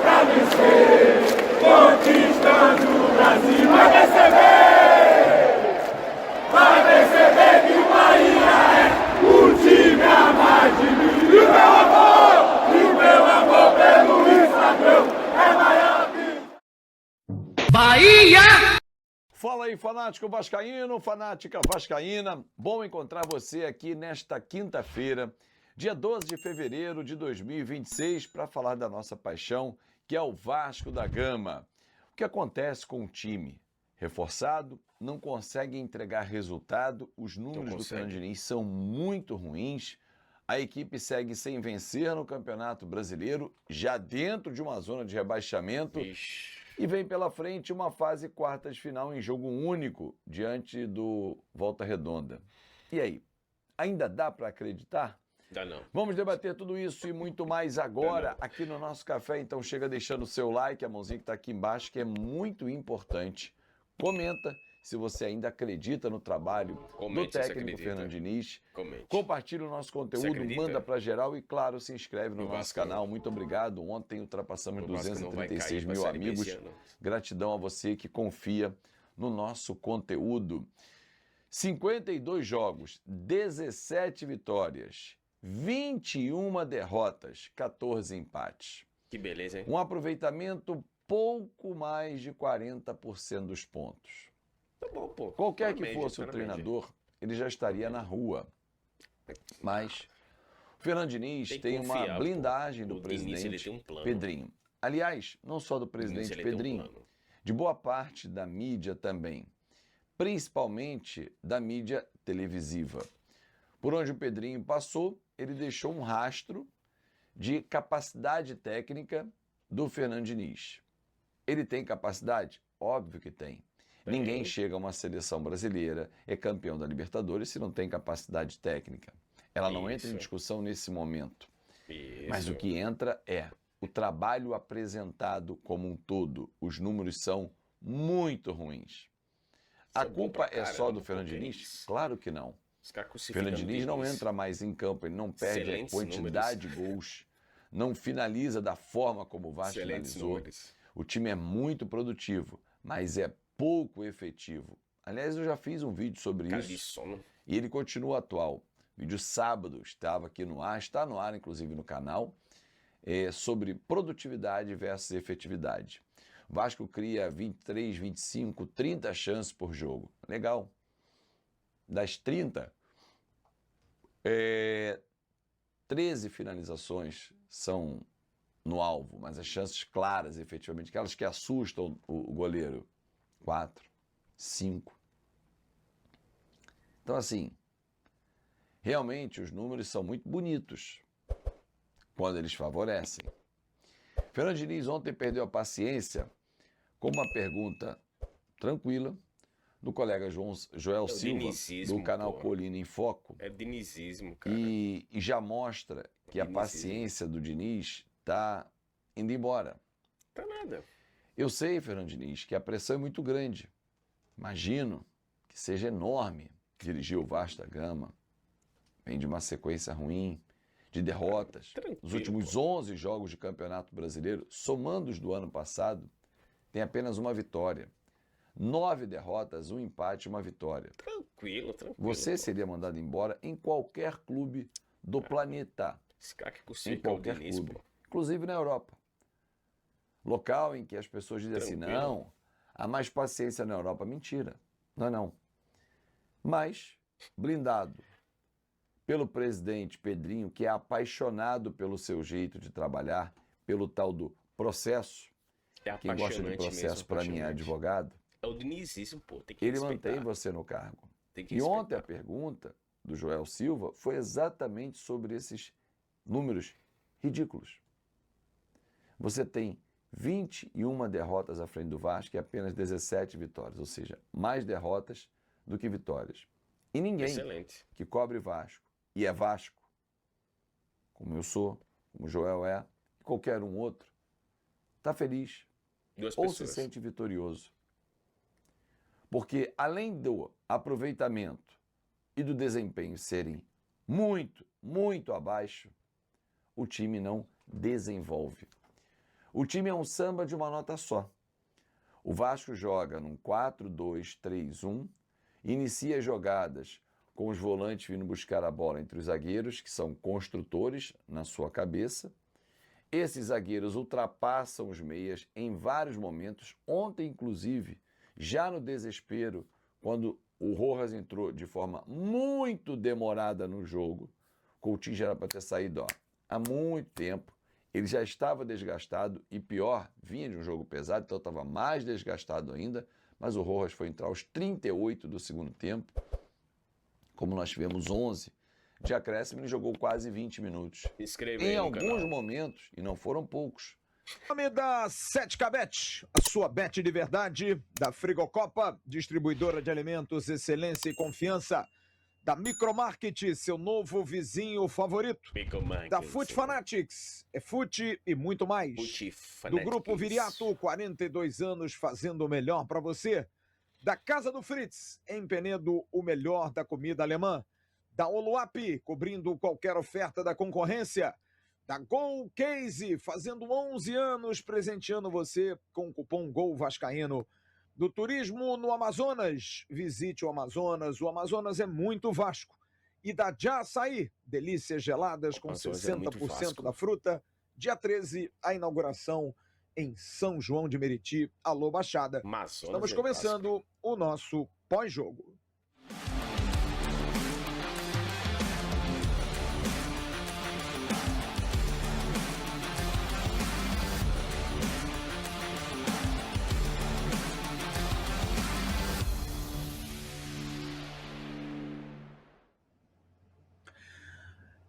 pra vencer, conquistando o Brasil. Vai perceber que o Bahia é o time a mais de mil. E o meu amor pelo Instagram é maior que... Bahia! Fala aí, fanático vascaíno, fanática vascaína. Bom encontrar você aqui nesta quinta-feira, dia 12 de fevereiro de 2026, para falar da nossa paixão, que é o Vasco da Gama. O que acontece com o time? Reforçado, não consegue entregar resultado, os números do Fernando Diniz são muito ruins, a equipe segue sem vencer no Campeonato Brasileiro, já dentro de uma zona de rebaixamento. E vem pela frente uma fase quartas de final em jogo único diante do Volta Redonda. E aí, ainda dá para acreditar? Dá não. Vamos debater tudo isso e muito mais agora aqui no nosso café. Então chega deixando o seu like, a mãozinha que está aqui embaixo, que é muito importante. Comenta se você ainda acredita no trabalho do técnico Fernando Diniz. Compartilha o nosso conteúdo, manda para geral e, claro, se inscreve no nosso canal. Muito obrigado. Ontem ultrapassamos 236 mil amigos. Gratidão a você que confia no nosso conteúdo. 52 jogos, 17 vitórias, 21 derrotas, 14 empates. Que beleza, hein? Um aproveitamento pouco mais de 40% dos pontos. Tá bom, pô. Qualquer que fosse o treinador, ele já estaria na rua. Mas o Fernando Diniz tem uma blindagem do presidente Pedrinho. Aliás, não só do presidente Pedrinho, de boa parte da mídia também. Principalmente da mídia televisiva. Por onde o Pedrinho passou, ele deixou um rastro de capacidade técnica do Fernando Diniz. Ele tem capacidade? Óbvio que tem. Ninguém chega a uma seleção brasileira, é campeão da Libertadores, se não tem capacidade técnica. Ela não entra em discussão nesse momento. Mas o que entra é o trabalho apresentado como um todo. Os números são muito ruins. A culpa é só do Fernando Diniz? Claro que não. O Fernando Diniz não entra mais em campo, ele não perde a quantidade de gols, não finaliza da forma como o Vasco finalizou. O time é muito produtivo, mas é pouco efetivo. Aliás, eu já fiz um vídeo sobre isso e ele continua atual. Vídeo sábado, estava aqui no ar, está no ar inclusive no canal, sobre produtividade versus efetividade. O Vasco cria 23, 25, 30 chances por jogo. Legal. Das 30, 13 finalizações são no alvo, mas as chances claras, efetivamente, aquelas que assustam o goleiro, 4, 5. Então, assim, realmente os números são muito bonitos quando eles favorecem. Fernando Diniz ontem perdeu a paciência com uma pergunta tranquila do colega Joel Silva, do canal Colina em Foco. É dinizismo, cara. E já mostra que a paciência do Diniz está indo embora. Tá nada. Eu sei, Fernando Diniz, que a pressão é muito grande. Imagino que seja enorme dirigir o Vasco da Gama. Vem de uma sequência ruim, de derrotas. Nos últimos 11 jogos de Campeonato Brasileiro, somando os do ano passado, tem apenas uma vitória. 9 derrotas, um empate e uma vitória. Tranquilo. Você seria mandado embora em qualquer clube do planeta. Esse cara que em qualquer clube. Inclusive na Europa. Local em que as pessoas dizem assim, não, há mais paciência na Europa. Mentira. Não. Mas, blindado pelo presidente Pedrinho, que é apaixonado pelo seu jeito de trabalhar, pelo tal do processo. Quem gosta de processo, para mim, é advogado. É o dinizismo, pô. Tem que ele respeitar. mantém você no cargo. Tem que e ontem a pergunta do Joel Silva foi exatamente sobre esses números ridículos. Você tem 21 derrotas à frente do Vasco e apenas 17 vitórias, ou seja, mais derrotas do que vitórias. E ninguém que cobre Vasco, e é Vasco, como eu sou, como o Joel é, e qualquer um outro, está feliz ou se sente vitorioso. Porque além do aproveitamento e do desempenho serem muito, muito abaixo, o time não desenvolve. O time é um samba de uma nota só. O Vasco joga num 4-2-3-1, inicia as jogadas com os volantes vindo buscar a bola entre os zagueiros, que são construtores na sua cabeça. Esses zagueiros ultrapassam os meias em vários momentos. Ontem, inclusive, já no desespero, quando o Rojas entrou de forma muito demorada no jogo, Coutinho já era para ter saído há muito tempo. Ele já estava desgastado e pior, vinha de um jogo pesado, então estava mais desgastado ainda, mas o Rojas foi entrar aos 38 do segundo tempo. Como nós tivemos 11 de acréscimo, ele jogou quase 20 minutos. Em alguns momentos, e não foram poucos. Nome da 7K Bet, a sua bet de verdade, da Frigocopa, distribuidora de alimentos, excelência e confiança. Da Micromarket, seu novo vizinho favorito. Da Foot Fanatics, é fute e muito mais. Do Grupo Viriato, 42 anos fazendo o melhor para você. Da Casa do Fritz, em Penedo, o melhor da comida alemã. Da Oluap, cobrindo qualquer oferta da concorrência. Da Gol Case, fazendo 11 anos, presenteando você com o cupom GOL Vascaíno. Do turismo no Amazonas, visite o Amazonas é muito Vasco. E da Jaçaí, delícias geladas com 60% da fruta. Dia 13, a inauguração em São João de Meriti, alô Baixada. Estamos começando o nosso pós-jogo.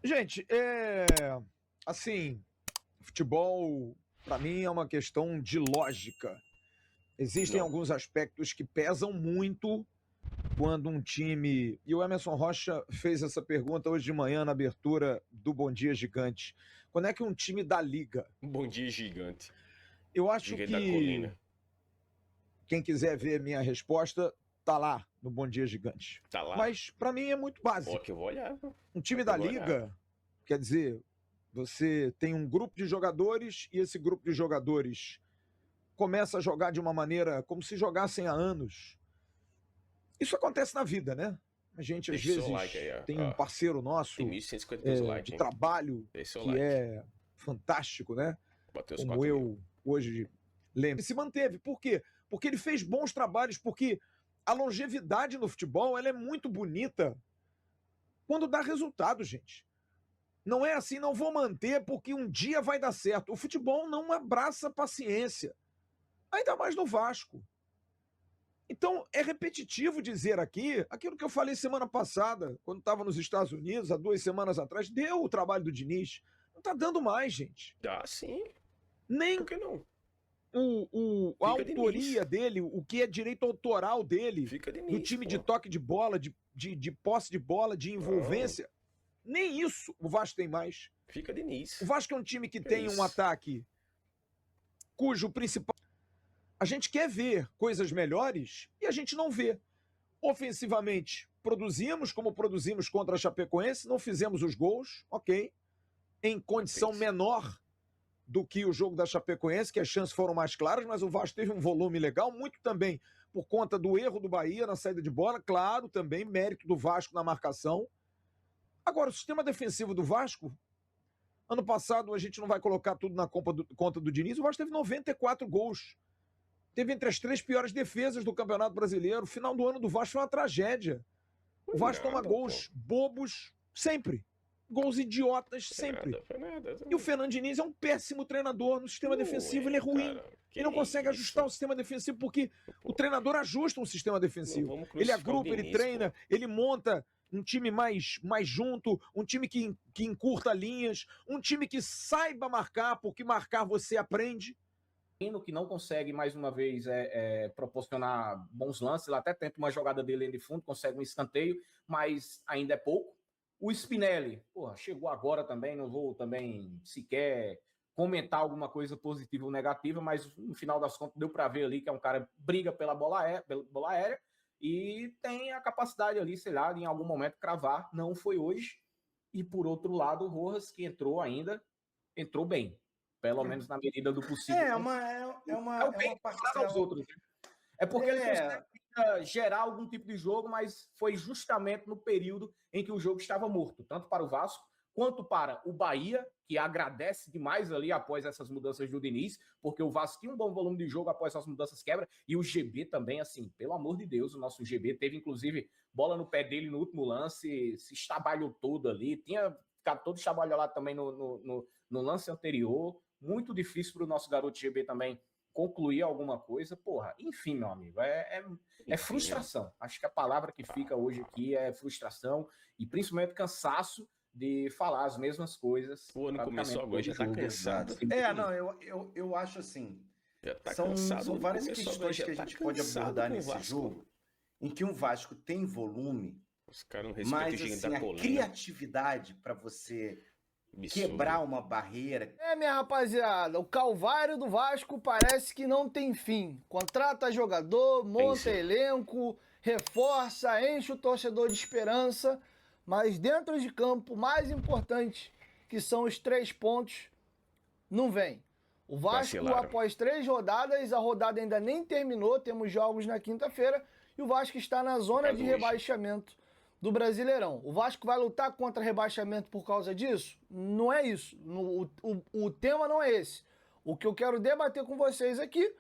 Gente, assim, futebol, para mim, é uma questão de lógica. Existem alguns aspectos que pesam muito quando um time... E o Emerson Rocha fez essa pergunta hoje de manhã na abertura do Bom Dia Gigante. Quando é que um time da Liga... Bom Dia Gigante. Eu acho que... Quem quiser ver minha resposta, tá lá no Bom Dia Gigante. Tá lá. Mas, para mim, é muito básico. Que eu vou olhar. Um time da Liga, quer dizer, você tem um grupo de jogadores e esse grupo de jogadores começa a jogar de uma maneira como se jogassem há anos. Isso acontece na vida, né? A gente, às vezes, tem um parceiro nosso de trabalho que é fantástico, né? Como eu hoje lembro. E se manteve. Por quê? Porque ele fez bons trabalhos, porque a longevidade no futebol ela é muito bonita quando dá resultado, gente. Não é assim, não vou manter porque um dia vai dar certo. O futebol não abraça paciência. Ainda mais no Vasco. Então, é repetitivo dizer aqui aquilo que eu falei semana passada, quando estava nos Estados Unidos, há 2 semanas atrás. Deu o trabalho do Diniz. Não está dando mais, gente. Dá sim. Nem por que não? A autoria dele, o que é direito autoral dele, do time de toque de bola, de posse de bola, de envolvência. Nem isso o Vasco tem mais. Fica Diniz. O Vasco é um time que tem um ataque cujo principal... A gente quer ver coisas melhores e a gente não vê. Ofensivamente, produzimos como produzimos contra a Chapecoense, não fizemos os gols, ok. Em condição menor do que o jogo da Chapecoense, que as chances foram mais claras, mas o Vasco teve um volume legal, muito também por conta do erro do Bahia na saída de bola, claro, também mérito do Vasco na marcação. Agora, o sistema defensivo do Vasco, ano passado a gente não vai colocar tudo na conta do Diniz, o Vasco teve 94 gols. Teve entre as 3 piores defesas do Campeonato Brasileiro. O final do ano do Vasco foi uma tragédia. O Vasco toma gols bobos sempre. Gols idiotas sempre. E o Fernando Diniz é um péssimo treinador no sistema defensivo. Ele é ruim. Ele não consegue ajustar o sistema defensivo porque o treinador ajusta um sistema defensivo. Ele agrupa, ele treina, ele monta um time mais junto, um time que encurta linhas, um time que saiba marcar, porque marcar você aprende. Que não consegue, mais uma vez, proporcionar bons lances. Ele até tenta uma jogada dele de fundo, consegue um escanteio, mas ainda é pouco. O Spinelli, chegou agora também, não vou também sequer comentar alguma coisa positiva ou negativa, mas no final das contas deu para ver ali que é um cara que briga pela bola aérea e tem a capacidade ali, sei lá, de em algum momento cravar. Não foi hoje. E por outro lado, o Rojas, que entrou bem. pelo menos na medida do possível. É uma parcela aos outros. É porque ele consegue gerar algum tipo de jogo, mas foi justamente no período em que o jogo estava morto, tanto para o Vasco quanto para o Bahia, que agradece demais ali após essas mudanças do Diniz, porque o Vasco tinha um bom volume de jogo após as mudanças quebra, e o GB também, assim, pelo amor de Deus, o nosso GB teve, inclusive, bola no pé dele no último lance, se estabalhou todo ali, tinha ficado todo estabalhado também no lance anterior, muito difícil para o nosso garoto GB também concluir alguma coisa, porra, enfim, meu amigo, é frustração, acho que a palavra que fica hoje aqui é frustração, e principalmente cansaço de falar as mesmas coisas. O ano começou agora, já tá cansado. Eu acho assim, Tá são cansado, várias começou questões agora, que a já gente tá pode cansado abordar com o nesse Vasco. jogo, em que o Vasco tem volume, Os caras não respeitam mas o gênio assim, da a polêmica. criatividade para você quebrar uma barreira. Minha rapaziada, o calvário do Vasco parece que não tem fim. Contrata jogador, monta elenco, reforça, enche o torcedor de esperança, mas dentro de campo, mais importante, que são os 3 pontos, não vem. O Vasco, após 3 rodadas, a rodada ainda nem terminou, temos jogos na quinta-feira, e o Vasco está na zona de rebaixamento do Brasileirão. O Vasco vai lutar contra rebaixamento por causa disso? Não é isso. O tema não é esse. O que eu quero debater com vocês aqui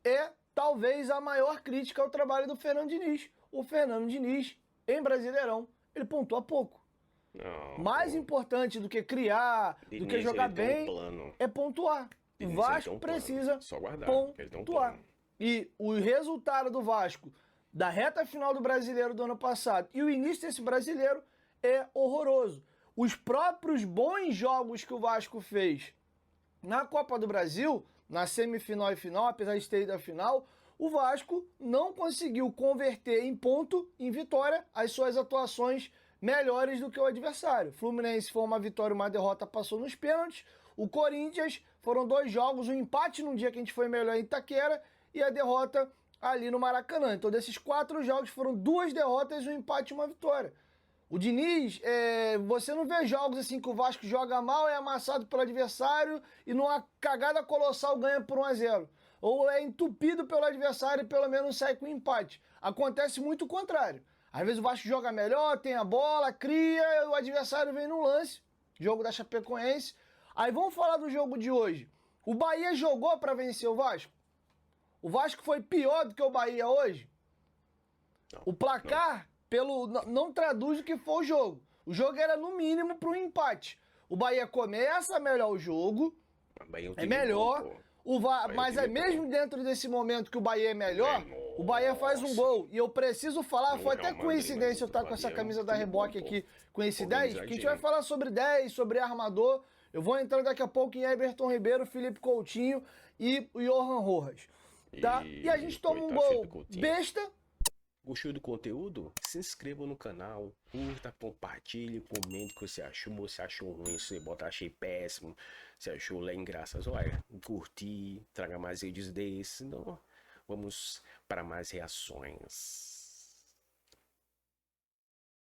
é talvez a maior crítica ao trabalho do Fernando Diniz. O Fernando Diniz, em Brasileirão, ele pontua pouco. Mais importante do que criar, do que jogar bem, é pontuar. O Vasco precisa pontuar. E o resultado do Vasco da reta final do Brasileiro do ano passado e o início desse Brasileiro é horroroso. Os próprios bons jogos que o Vasco fez na Copa do Brasil, na semifinal e final, apesar de ter ido à final, o Vasco não conseguiu converter em ponto, em vitória, as suas atuações melhores do que o adversário. Fluminense foi uma vitória, uma derrota, passou nos pênaltis. O Corinthians foram 2 jogos, um empate num dia que a gente foi melhor em Itaquera e a derrota ali no Maracanã. Então, desses 4 jogos, foram 2 derrotas, um empate e uma vitória. O Diniz, você não vê jogos assim que o Vasco joga mal, é amassado pelo adversário e numa cagada colossal ganha por 1-0. Ou é entupido pelo adversário e pelo menos sai com empate. Acontece muito o contrário. Às vezes o Vasco joga melhor, tem a bola, cria, o adversário vem no lance. Jogo da Chapecoense. Aí vamos falar do jogo de hoje. O Bahia jogou para vencer o Vasco? O Vasco foi pior do que o Bahia hoje? O placar não traduz o que foi o jogo. O jogo era no mínimo para um empate. O Bahia começa melhor o jogo, é melhor, mas mesmo dentro desse momento que o Bahia é melhor, o Bahia faz um gol. E eu preciso falar, foi até coincidência eu estar com essa camisa da Reboque aqui, coincidência, porque a gente vai falar sobre 10, sobre armador. Eu vou entrar daqui a pouco em Everton Ribeiro, Felipe Coutinho e o Johan Rojas. Tá? E a gente toma um gol besta. Gostou do conteúdo? Se inscreva no canal, curta, compartilhe, comente o que você achou. Se achou ruim, se botar achei péssimo, se achou lá engraçado, olha, curtir, traga mais vídeos desses. Não, vamos para mais reações.